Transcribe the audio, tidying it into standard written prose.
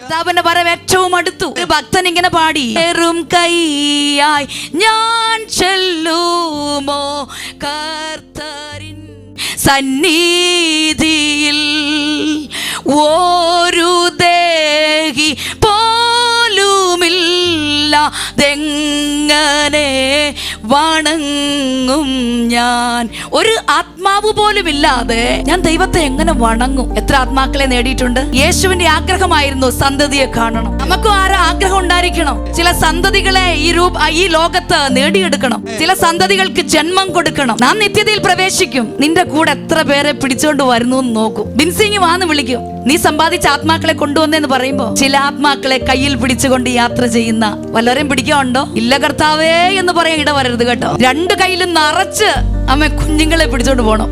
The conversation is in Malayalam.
കർത്താവിന്റെ വരവ് ഏറ്റവും അടുത്തു. ഒരു ഭക്തൻ ഇങ്ങനെ പാടി, ഏറും കൈയായി ഞാൻ ചെല്ലുമോ കർത്താരിൻ സന്നിധിയിൽ, ഒരു ദേഹി പോലുമില്ലാതെങ്ങനെ വണങ്ങും ഞാൻ. ഒരു ആത്മാവ് പോലും ഇല്ലാതെ ഞാൻ ദൈവത്തെ എങ്ങനെ വണങ്ങും? എത്ര ആത്മാക്കളെ നേടിയിട്ടുണ്ട്. യേശുവിന്റെ ആഗ്രഹമായിരുന്നു സന്തതിയെ കാണണം. നമുക്കും ആരോ ആഗ്രഹം ഉണ്ടായിരിക്കണം. ചില സന്തതികളെ ഈ ലോകത്ത് നേടിയെടുക്കണം. ചില സന്തതികൾക്ക് ജന്മം കൊടുക്കണം. നാം നിത്യതയിൽ പ്രവേശിക്കും. നിന്റെ കൂടെ എത്ര പേരെ പിടിച്ചോണ്ട് വരുന്നു എന്ന് നോക്കും. ബിൻസിങ് വാന്ന് വിളിക്കും. നീ സമ്പാദിച്ച ആത്മാക്കളെ കൊണ്ടുവന്നെന്ന് പറയുമ്പോ ചില ആത്മാക്കളെ കയ്യിൽ പിടിച്ചുകൊണ്ട് യാത്ര ചെയ്യുന്ന വല്ലവരെയും പിടിക്കാനുണ്ടോ? ഇല്ല കർത്താവേ എന്ന് പറയാൻ ഇടവരരുത് കേട്ടോ. 2 കയ്യിലും നിറച്ച് അമ്മ കുഞ്ഞുങ്ങളെ പിടിച്ചോണ്ട് പോണം.